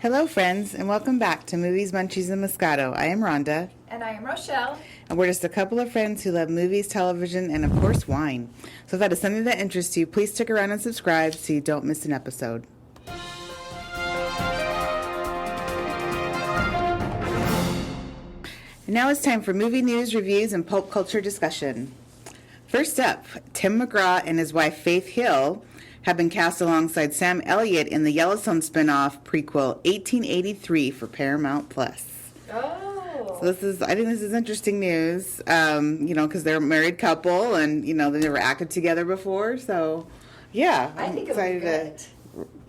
Hello, friends, and welcome back to Movies, Munchies, and Moscato. I am Rhonda. And I am Rochelle. And we're just a couple of friends who love movies, television, and, of course, wine. So if that is something that interests you, please stick around and subscribe so you don't miss an episode. And now it's time for movie news, reviews, and pulp culture discussion. First up, Tim McGraw and his wife Faith Hill have been cast alongside Sam Elliott in the Yellowstone spin-off prequel 1883 for Paramount Plus. Oh. So I think this is interesting news, because they're a married couple and, they never acted together before. So, yeah. I think it'll be good.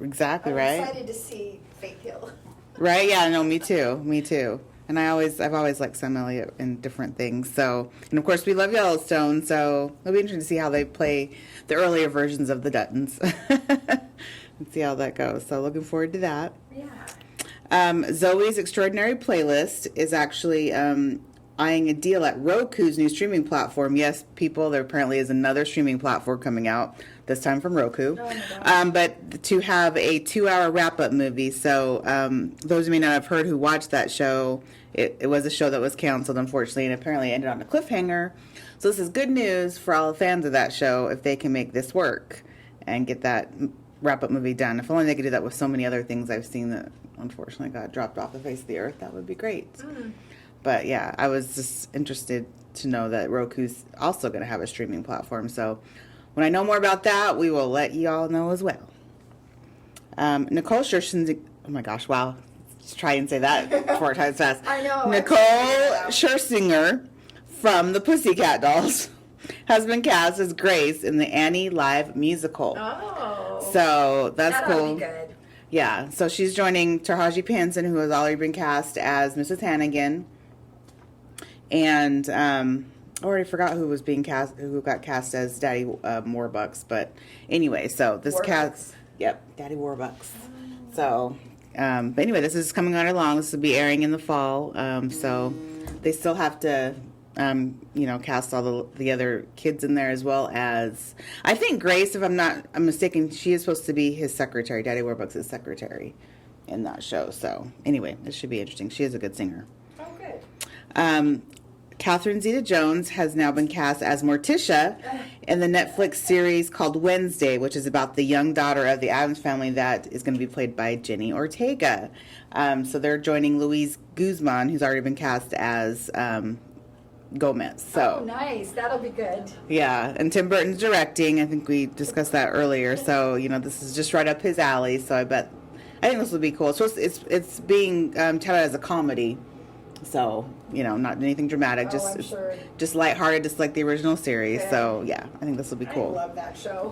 Exactly, I'm right? excited to see Faith Hill. Right, yeah, no, me too. And I've always liked Sam Elliott in different things. So, and of course we love Yellowstone, so it'll be interesting to see how they play the earlier versions of the Duttons. And see how that goes. So looking forward to that. Yeah. Zoe's Extraordinary Playlist is actually eyeing a deal at Roku's new streaming platform. Yes, people, there apparently is another streaming platform coming out, this time from Roku. Oh my gosh. But to have a 2-hour wrap-up movie. So those of you may not have heard who watched that show, it was a show that was canceled, unfortunately, and apparently ended on a cliffhanger. So this is good news for all the fans of that show if they can make this work and get that wrap-up movie done. If only they could do that with so many other things I've seen that unfortunately got dropped off the face of the earth, that would be great. But yeah, I was just interested to know that Roku's also going to have a streaming platform. So when I know more about that, we will let you all know as well. Nicole Scherzinger, oh my gosh, wow. Let's try and say that 4 times fast. I know. Nicole Scherzinger from the Pussycat Dolls has been cast as Grace in the Annie live musical. Oh. So that's That'll cool. be good. Yeah, so she's joining Taraji Panson, who has already been cast as Mrs. Hannigan. And I already forgot who got cast as Daddy Warbucks. But anyway, so this cast, yep, Daddy Warbucks. So, but anyway, this is coming on along. This will be airing in the fall. So they still have to, cast all the other kids in there, as well as, I think Grace, if I'm mistaken, she is supposed to be his secretary. Daddy Warbucks' secretary in that show. So anyway, this should be interesting. She is a good singer. Oh, good. Catherine Zeta-Jones has now been cast as Morticia in the Netflix series called Wednesday, which is about the young daughter of the Addams family that is going to be played by Jenny Ortega. So they're joining Luis Guzman, who's already been cast as Gomez. So, oh, nice. That'll be good. Yeah, and Tim Burton's directing. I think we discussed that earlier. So, this is just right up his alley. So I think this will be cool. So it's being touted as a comedy. So, not anything dramatic, I'm sure. just lighthearted, just like the original series. Okay. So, yeah, I think this will be cool. I love that show.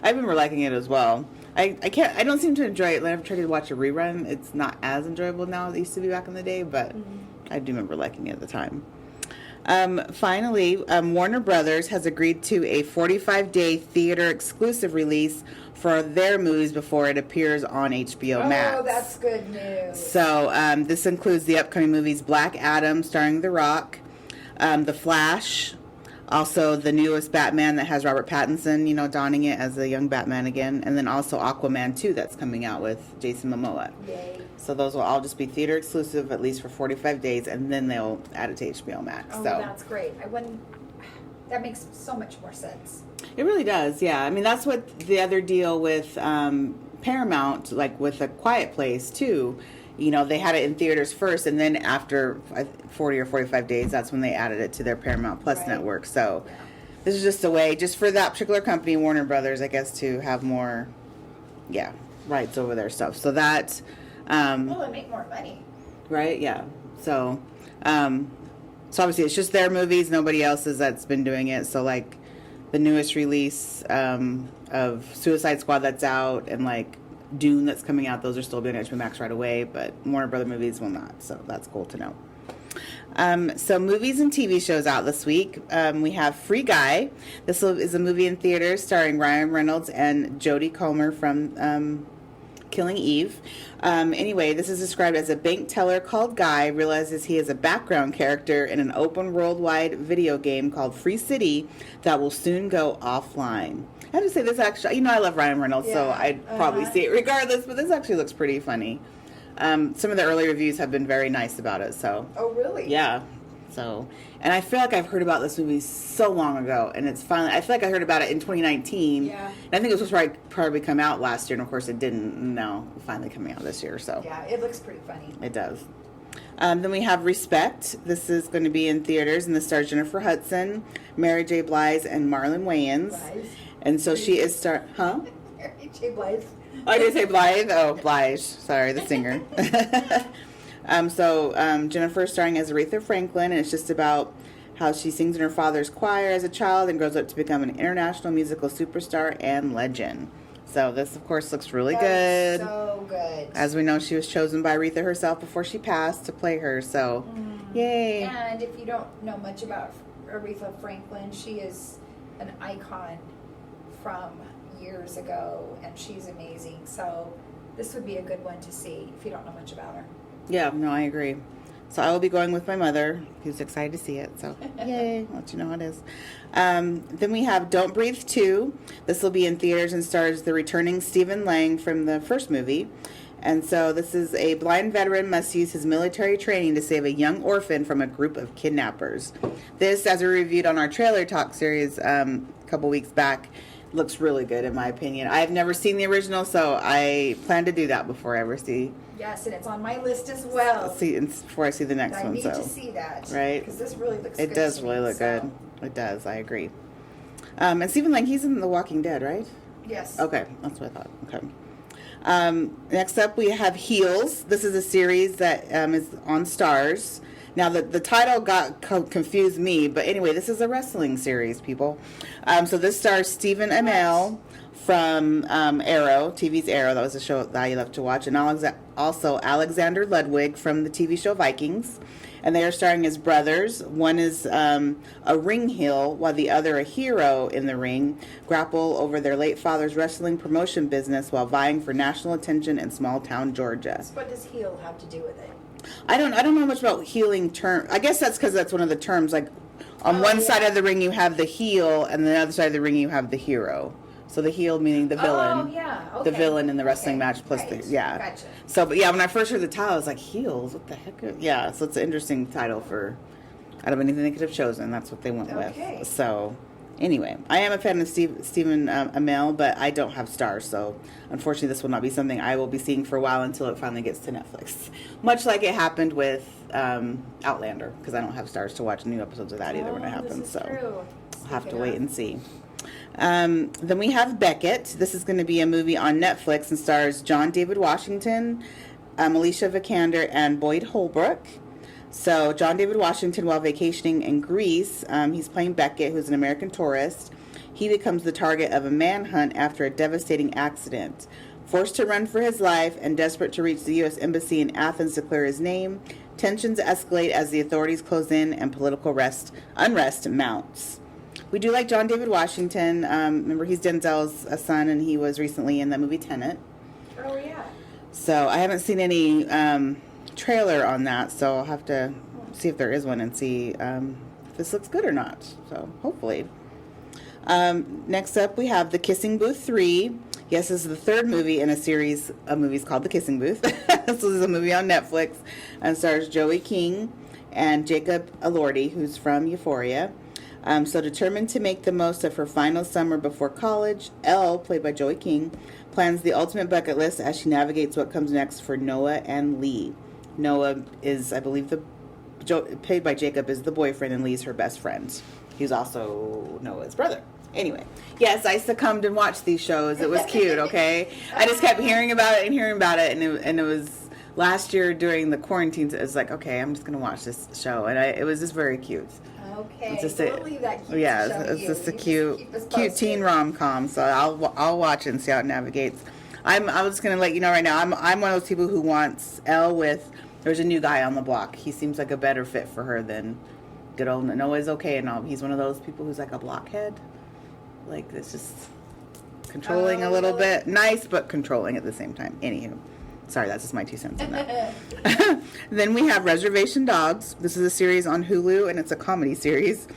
I've been liking it as well. I don't seem to enjoy it. When I've tried to watch a rerun, it's not as enjoyable now as it used to be back in the day, but I do remember liking it at the time. Finally, Warner Brothers has agreed to a 45-day theater exclusive release for their movies before it appears on HBO Max. Oh, that's good news. So this includes the upcoming movies Black Adam, starring The Rock, The Flash, also the newest Batman that has Robert Pattinson, donning it as a young Batman again, and then also Aquaman 2 that's coming out with Jason Momoa. Yay. So those will all just be theater exclusive, at least for 45 days, and then they'll add it to HBO Max. Oh, so that's great. That makes so much more sense. It really does, yeah. I mean, that's what the other deal with Paramount, like with A Quiet Place, too. They had it in theaters first, and then after 40 or 45 days, that's when they added it to their Paramount Plus network. So this is just a way, just for that particular company, Warner Brothers, I guess, to have more, rights over their stuff. So that... well, and make more money. Right, yeah. So obviously it's just their movies, nobody else's that's been doing it. So, like, the newest release of Suicide Squad that's out, and, like, Dune that's coming out, those are still being on HBO Max right away, but Warner Brother movies will not, so that's cool to know. So movies and TV shows out this week. We have Free Guy. This is a movie in theaters starring Ryan Reynolds and Jodie Comer from Killing Eve. Anyway, this is described as a bank teller called Guy realizes he is a background character in an open worldwide video game called Free City that will soon go offline. I have to say this actually, I love Ryan Reynolds, so Yeah, I'd probably see it regardless, but this actually looks pretty funny. Some of the early reviews have been very nice about it, so. Oh, really? Yeah. So, and I feel like I've heard about this movie so long ago, and it's finally, I feel like I heard about it in 2019. Yeah. And I think it was supposed to probably come out last year, and of course it didn't. And now it's finally coming out this year, so. Yeah, it looks pretty funny. It does. Then we have Respect. This is going to be in theaters, and this stars Jennifer Hudson, Mary J. Blige, and Marlon Wayans. Blige. And so she is huh? Mary J. Blige. Oh, I did say Blythe? Oh, Blige. Sorry, the singer. Jennifer is starring as Aretha Franklin, and it's just about how she sings in her father's choir as a child and grows up to become an international musical superstar and legend. So this, of course, looks really good. So good. As we know, she was chosen by Aretha herself before she passed to play her, so yay. And if you don't know much about Aretha Franklin, she is an icon from years ago, and she's amazing. So this would be a good one to see if you don't know much about her. Yeah, no, I agree. So I will be going with my mother, who's excited to see it. So yay, I'll let you know how it is. Then we have Don't Breathe 2. This will be in theaters and stars the returning Stephen Lang from the first movie. And so this is a blind veteran must use his military training to save a young orphan from a group of kidnappers. This, as we reviewed on our Trailer Talk series a couple weeks back, looks really good in my opinion. I've never seen the original, so I plan to do that before I ever see. Yes, and it's on my list as well. Before I see the next I one. need So to see that. right, because this really looks good. it does to really me, look so. good. It does. I agree. And Stephen Lang, he's in The Walking Dead, right? Yes. Okay, that's what I thought. Okay. Next up, we have Heels. This is a series that is on Stars. Now, the title got confused me, but anyway, this is a wrestling series, people. So this stars Stephen Amell from Arrow, TV's Arrow. That was a show that I love to watch. And also Alexander Ludwig from the TV show Vikings. And they are starring as brothers. One is a ring heel, while the other a hero in the ring, grapple over their late father's wrestling promotion business while vying for national attention in small town Georgia. So what does heel have to do with it? I don't know much about healing term. I guess that's because that's one of the terms. Like on one side of the ring you have the heel, and the other side of the ring you have the hero. So the heel meaning the villain. Oh, yeah. Okay. The villain in the wrestling match plus right. Gotcha. So, but yeah, when I first heard the title, I was like, heels? What the heck? Yeah, so it's an interesting title for, out of anything they could have chosen, that's what they went with. So, anyway, I am a fan of Stephen Amell, but I don't have Stars, so unfortunately this will not be something I will be seeing for a while until it finally gets to Netflix. Much like it happened with Outlander, because I don't have Stars to watch new episodes of that either when it happens. So, I'll have to wait and see. Then we have Beckett. This is going to be a movie on Netflix and stars John David Washington, Alicia Vikander, and Boyd Holbrook. So John David Washington, while vacationing in Greece, he's playing Beckett, who's an American tourist. He becomes the target of a manhunt after a devastating accident. Forced to run for his life and desperate to reach the U.S. Embassy in Athens to clear his name, tensions escalate as the authorities close in and political unrest mounts. We do like John David Washington. Remember, he's Denzel's son, and he was recently in the movie Tenet. Oh, yeah. So I haven't seen any trailer on that, so I'll have to see if there is one and see if this looks good or not. So hopefully. Next up, we have The Kissing Booth 3. Yes, this is the third movie in a series of movies called The Kissing Booth. So this is a movie on Netflix and stars Joey King and Jacob Elordi, who's from Euphoria. So determined to make the most of her final summer before college, Elle, played by Joey King, plans the ultimate bucket list as she navigates what comes next for Noah and Lee. Noah is, I believe, played by Jacob, is the boyfriend, and Lee's her best friend. He's also Noah's brother. Anyway, yes, I succumbed and watched these shows. It was cute, okay? I just kept hearing about it, and it was last year during the quarantine. It was like, okay, I'm just going to watch this show, and it was just very cute. Okay, It's just we'll leave that cute it's just a cute teen rom-com. So I'll watch it and see how it navigates. I'm just gonna let you know right now. I'm one of those people who wants Elle with. There's a new guy on the block. He seems like a better fit for her than good old Noah's okay and all. He's one of those people who's like a blockhead. Like it's just controlling Oh, a little really? bit. Nice, but controlling at the same time. Anywho. Sorry, that's just my 2 cents on that. Then we have Reservation Dogs. This is a series on Hulu, and it's a comedy series.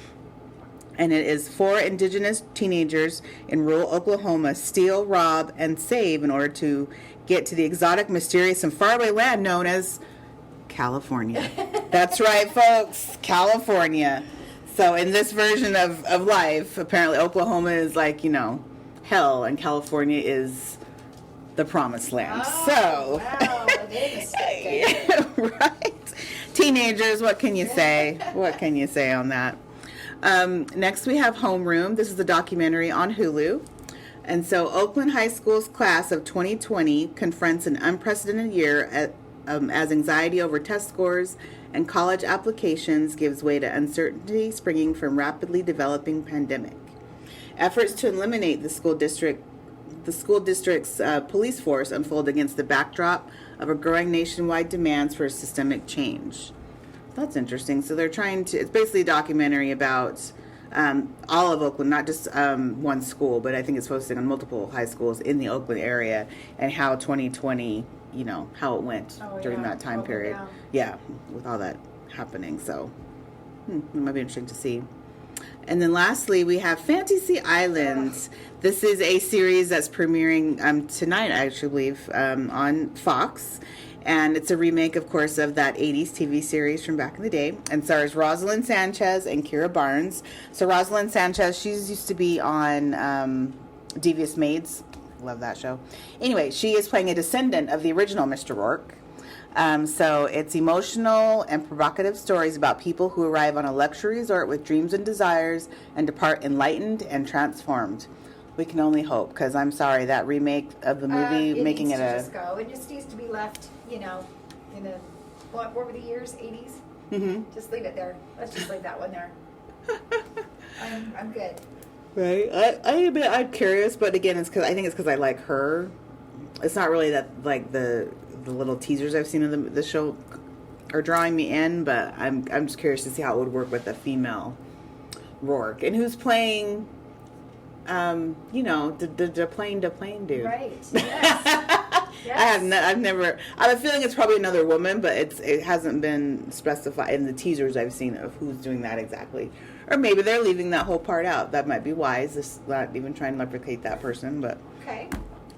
And it is 4 indigenous teenagers in rural Oklahoma steal, rob, and save in order to get to the exotic, mysterious, and faraway land known as California. That's right, folks. California. So in this version of life, apparently Oklahoma is like, hell, and California is the promised land. Oh, wow, they're mistaken. Right. Teenagers, what can you say? What can you say on that? Next we have Homeroom. This is a documentary on Hulu. And so Oakland High School's class of 2020 confronts an unprecedented year as anxiety over test scores and college applications gives way to uncertainty springing from rapidly developing pandemic. Efforts to eliminate the school district's police force unfold against the backdrop of a growing nationwide demands for systemic change. That's interesting. So they're it's basically a documentary about all of Oakland, not just one school, but I think it's focusing on multiple high schools in the Oakland area and how 2020, how it went during that time period. Yeah, with all that happening. So it might be interesting to see. And then lastly, we have Fantasy Islands. This is a series that's premiering tonight, I actually believe, on Fox. And it's a remake, of course, of that 80s TV series from back in the day. And stars Rosalind Sanchez and Kira Barnes. So Rosalind Sanchez, she used to be on Devious Maids. Love that show. Anyway, she is playing a descendant of the original Mr. Rourke. So it's emotional and provocative stories about people who arrive on a luxury resort with dreams and desires and depart enlightened and transformed. We can only hope, because I'm sorry, that remake of the movie, making it a... just go. It just needs to be left, in the, what were the years, 80s? Mm-hmm. Just leave it there. Let's just leave that one there. I'm good. Right. I'm curious, but again, I think it's because I like her. It's not really that, like, the little teasers I've seen of the show are drawing me in, but I'm just curious to see how it would work with a female Rourke. And who's playing... the plane dude. Right. Yes. Yes. I have a feeling it's probably another woman, but it hasn't been specified in the teasers I've seen of who's doing that exactly. Or maybe they're leaving that whole part out. That might be wise. Just not even trying to replicate that person, but okay.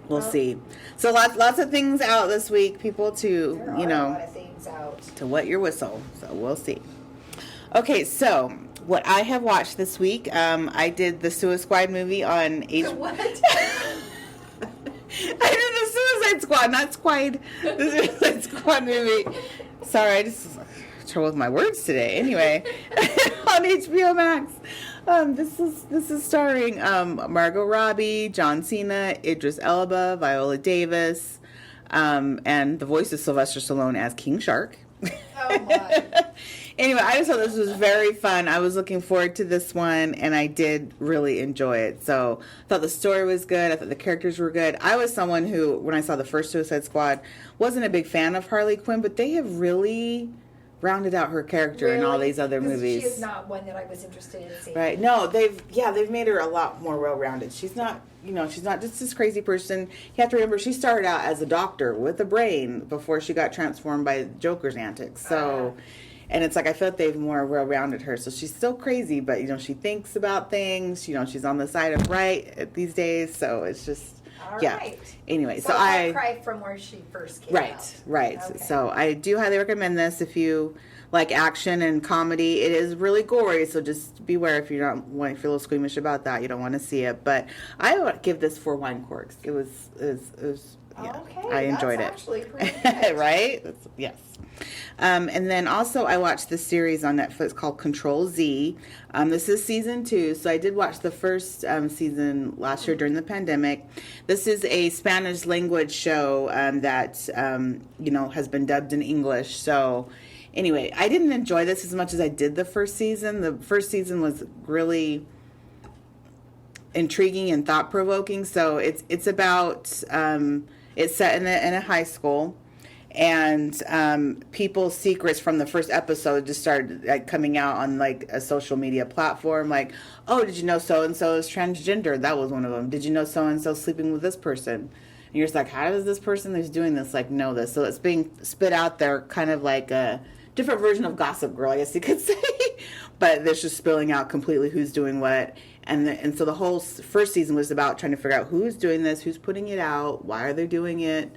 We'll see. So lots of things out this week, people, to, There are a lot of things out. To wet your whistle. So we'll see. Okay, so what I have watched this week, I did the Suicide Squad movie on What? I did the Suicide Squad, not Squad. The Suicide Squad movie. Sorry, I just trouble with my words today. Anyway, on HBO Max. This is starring Margot Robbie, John Cena, Idris Elba, Viola Davis, and the voice of Sylvester Stallone as King Shark. Oh my. Anyway, I just thought this was very fun. I was looking forward to this one, and I did really enjoy it. So I thought the story was good. I thought the characters were good. I was someone who, when I saw the first Suicide Squad, wasn't a big fan of Harley Quinn, but they have really rounded out her character in all these other movies. She is not one that I was interested in seeing. Right. No, they've made her a lot more well-rounded. She's not, she's not just this crazy person. You have to remember, she started out as a doctor with a brain before she got transformed by Joker's antics. So, and it's like, I feel like they've more well-rounded her. So she's still crazy, but, she thinks about things. She's on the side of right these days. So it's just, All yeah. right. Anyway, So I cry from where she first came out. Right. Okay. So I do highly recommend this if you like action and comedy. It is really gory, so just beware if you're not want to feel a little squeamish about that. You don't want to see it. But I would give this 4 wine corks. It was yeah, Okay, I enjoyed that's it. actually pretty good. Right? Yes. And then also I watched this series on Netflix called Control Z. This is season 2, so I did watch the first season last year during the pandemic. This is a Spanish language show that has been dubbed in English. So anyway, I didn't enjoy this as much as I did the first season. The first season was really intriguing and thought-provoking. So it's about it's set in a high school. and people's secrets from the first episode just started like coming out on like a social media platform. Like, oh, did you know so and so is transgender? That was one of them. Did you know so and so sleeping with this person? And you're just like, how does this person who's doing this like know this? So it's being spit out there, kind of like a different version of Gossip Girl, I guess you could say. But there's just spilling out completely who's doing what. And so the whole first season was about trying to figure out who's doing this, who's putting it out, why are they doing it.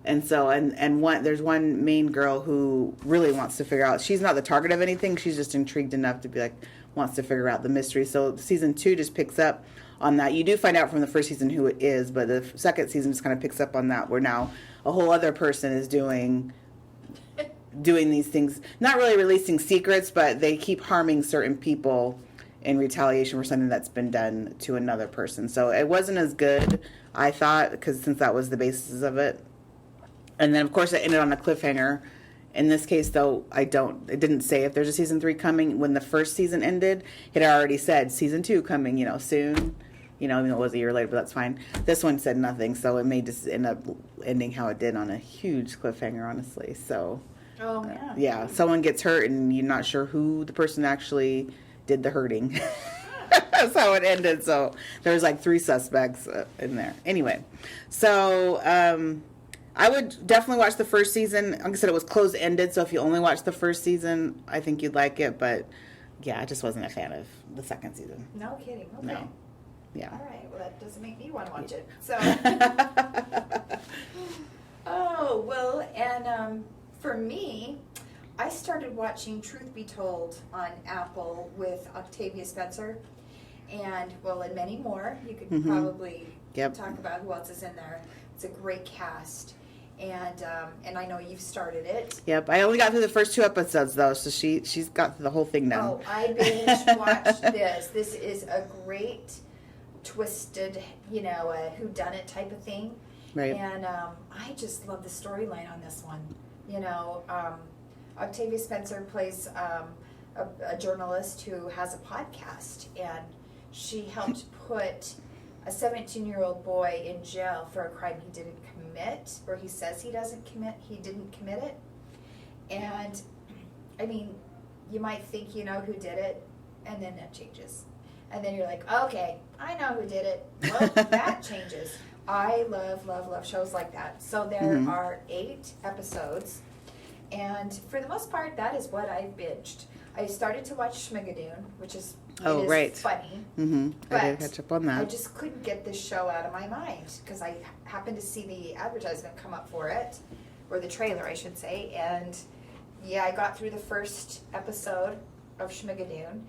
And so, there's one main girl who really wants to figure out, she's not the target of anything, she's just intrigued enough to be like, wants to figure out the mystery. So season 2 just picks up on that. You do find out from the first season who it is, but the second season just kind of picks up on that, where now a whole other person is doing these things, not really releasing secrets, but they keep harming certain people in retaliation for something that's been done to another person. So it wasn't as good, I thought, because since that was the basis of it. And then, of course, it ended on a cliffhanger. In this case, though, it didn't say if there's a season 3 coming. When the first season ended, it had already said season 2 coming, soon. I mean, it was a year later, but that's fine. This one said nothing, so it may just end up ending how it did, on a huge cliffhanger, honestly. So, Oh, man. yeah, someone gets hurt, and you're not sure who the person actually did the hurting. That's how it ended. So there was like 3 suspects in there. Anyway, so I would definitely watch the first season. Like I said, it was closed-ended, so if you only watch the first season, I think you'd like it. But, yeah, I just wasn't a fan of the second season. No kidding. Okay. No. Yeah. All right. Well, that doesn't make me want to watch it. So. Oh, well, and for me, I started watching Truth Be Told on Apple with Octavia Spencer. And, well, and many more. You could probably talk about who else is in there. It's a great cast. And I know you've started it. Yep, I only got through the first 2 episodes, though, so she's got the whole thing done. Oh, I binge watched this. This is a great, twisted, whodunit type of thing. Right. And I just love the storyline on this one. Octavia Spencer plays a journalist who has a podcast, and she helped put a 17-year-old boy in jail for a crime he didn't commit, or he says he didn't commit it. And, I mean, you might think you know who did it, and then that changes. And then you're like, okay, I know who did it. Well, that changes. I love, love, love shows like that. So there are 8 episodes, and for the most part, that is what I've binged. I started to watch Schmigadoon, which is funny. I did catch up on that. I just couldn't get this show out of my mind because I happened to see the advertisement come up for it, or the trailer, I should say. And yeah, I got through the first episode of Schmigadoon,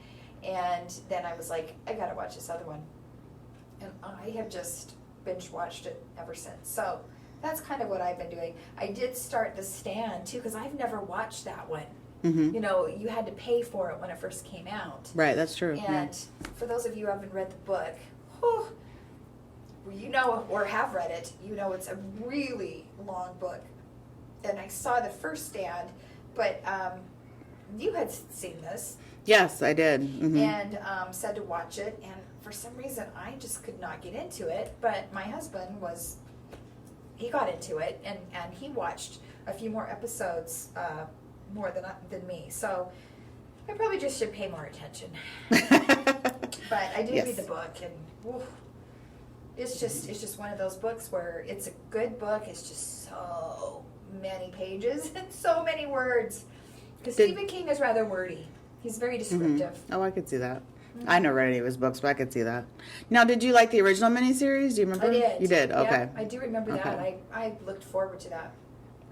and then I was like, I gotta watch this other one. And I have just binge watched it ever since. So that's kind of what I've been doing. I did start The Stand too, because I've never watched that one. You had to pay for it when it first came out. Right, that's true. And for those of you who haven't read the book, or have read it, it's a really long book. And I saw the first Stand, but you had seen this. Yes, I did. And said to watch it, and for some reason I just could not get into it. But my husband he got into it, and he watched a few more episodes more than me. So I probably just should pay more attention. But I did read the book, and it's just one of those books where it's a good book. It's just so many pages and so many words. Because Stephen King is rather wordy. He's very descriptive. Oh, I could see that. I never read any of his books, but I could see that. Now, did you like the original miniseries? Do you remember? I did. You did? Okay. Yeah, I do remember that. I looked forward to that.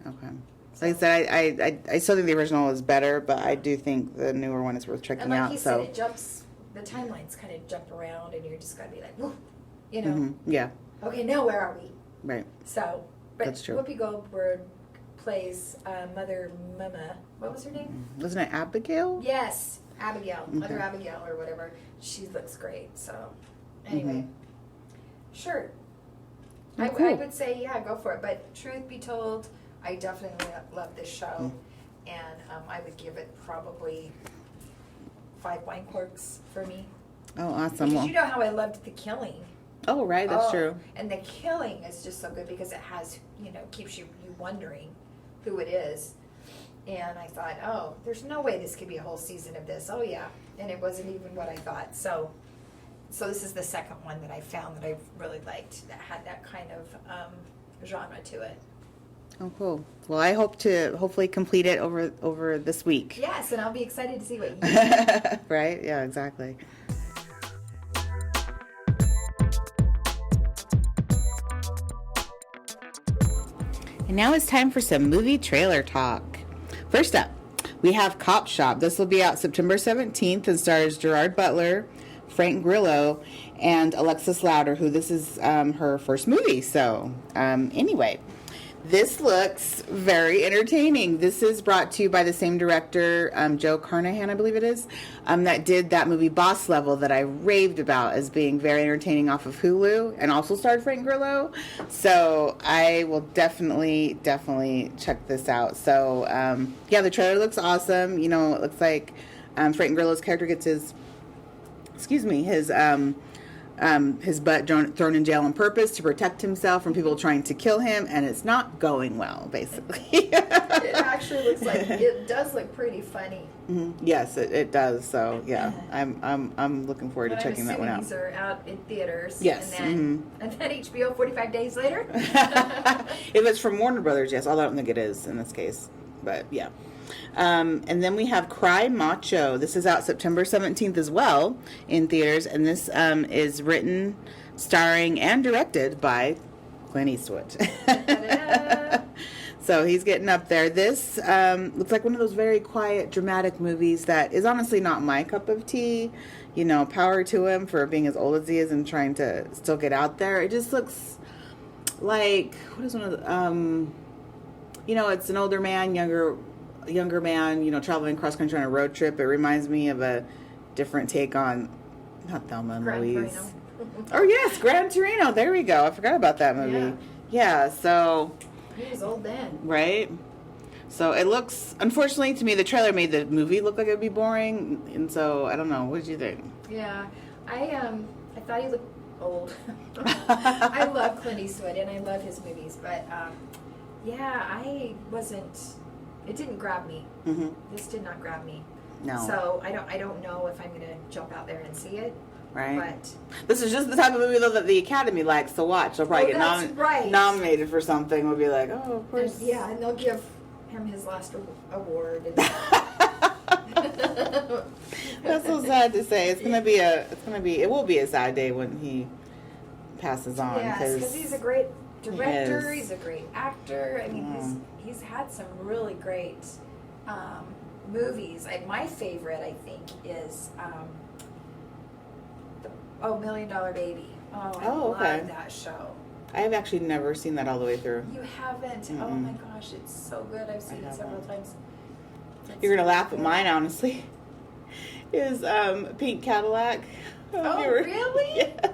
Okay. Like I said, I still think the original is better, but I do think the newer one is worth checking and like out. he said, it jumps, the timelines kind of jump around, and you're just going to be like, whoa, Yeah. Okay, now where are we? Right. So, but That's true. Whoopi Goldberg plays Mother Mama. What was her name? Wasn't it Abigail? Yes, Abigail. Mother Abigail or whatever. She looks great. So, anyway, sure. Oh, I cool. would say, yeah, go for it. But truth be told, I definitely love this show. And I would give it probably 5 wine corks for me. Oh, awesome. Because you know how I loved The Killing. Oh, right, that's true. And The Killing is just so good because it has, keeps you wondering who it is. And I thought, oh, there's no way this could be a whole season of this. Oh yeah, and it wasn't even what I thought. So this is the second one that I found that I really liked that had that kind of genre to it. Oh, cool. Well, I hope to hopefully complete it over this week. Yes, and I'll be excited to see what you do. Right? Yeah, exactly. And now it's time for some movie trailer talk. First up, we have Cop Shop. This will be out September 17th and stars Gerard Butler, Frank Grillo, and Alexis Louder, who this is her first movie. So, anyway, this looks very entertaining. This is brought to you by the same director, Joe Carnahan, I believe it is, that did that movie Boss Level that I raved about as being very entertaining off of Hulu, and also starred Frank Grillo. So I will definitely check this out. So yeah, the trailer looks awesome. You know, it looks like Frank Grillo's character gets his butt thrown in jail on purpose to protect himself from people trying to kill him, and it's not going well, basically. It actually looks like it does look pretty funny. Mm-hmm. Yes, it does. So yeah, I'm looking forward to checking that one out. These are out in theaters. Yes, and then HBO 45 days later. If it's from Warner Brothers, yes. Although I don't think it is in this case, but yeah. And then we have Cry Macho. This is out September 17th as well in theaters, and this is written, starring, and directed by Clint Eastwood. So he's getting up there. This looks like one of those very quiet, dramatic movies that is honestly not my cup of tea. You know, power to him for being as old as he is and trying to still get out there. It just looks like, what is one of the, you know, it's an older man, younger man, you know, traveling cross country on a road trip. It reminds me of a different take on, not Thelma and Louise. Oh yes, Gran Torino. There we go. I forgot about that movie. Yeah, so he was old then. Right? So it looks, unfortunately to me, the trailer made the movie look like it would be boring, and so I don't know. What did you think? Yeah, I thought he looked old. I love Clint Eastwood and I love his movies, but yeah, I wasn't. It didn't grab me. Mm-hmm. This did not grab me. No. So I don't know if I'm going to jump out there and see it. Right. But this is just the type of movie though that the Academy likes to watch. They'll probably get nominated for something. We'll be like, oh, of course. And they'll give him his last award. And that's so sad to say. It will be a sad day when he passes on. Yes, because he's a great director. He's a great actor. I mean, he's had some really great movies. My favorite, I think, is $1 Million Baby. Oh, I love that show. I have actually never seen that all the way through. You haven't? Mm-mm. Oh my gosh, it's so good. I've seen it several times. You're gonna laugh at mine, honestly. Is Pink Cadillac? Oh, really? Yes.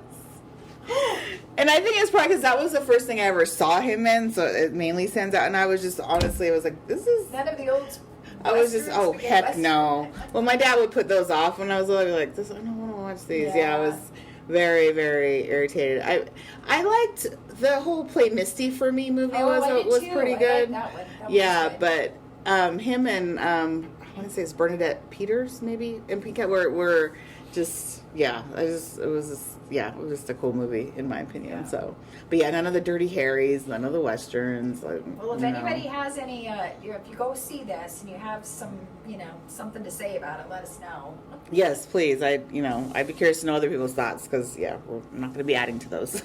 And I think it's probably because that was the first thing I ever saw him in, so it mainly stands out. And I was just, honestly, I was like, this is... None of the old... I was just, oh, heck no. Well, my dad would put those off when I was little. I'd be like, I don't want to watch these. Yeah, I was very, very irritated. I liked the whole Play Misty for Me movie was pretty good. That one. That was good. But him and, I want to say it's Bernadette Peters, maybe, and Pink Cat were just, it was just a cool movie, in my opinion. Yeah. So, but yeah, none of the Dirty Harrys, none of the Westerns. Well, if anybody has any, if you go see this and you have some, something to say about it, let us know. Yes, please. I'd be curious to know other people's thoughts because, we're not going to be adding to those.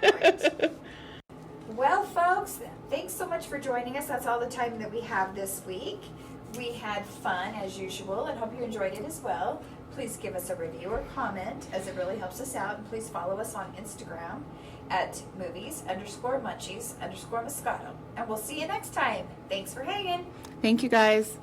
Right. Well, folks, thanks so much for joining us. That's all the time that we have this week. We had fun, as usual, and hope you enjoyed it as well. Please give us a review or comment, as it really helps us out. And please follow us on Instagram at movies_munchies_moscato. And we'll see you next time. Thanks for hanging. Thank you, guys.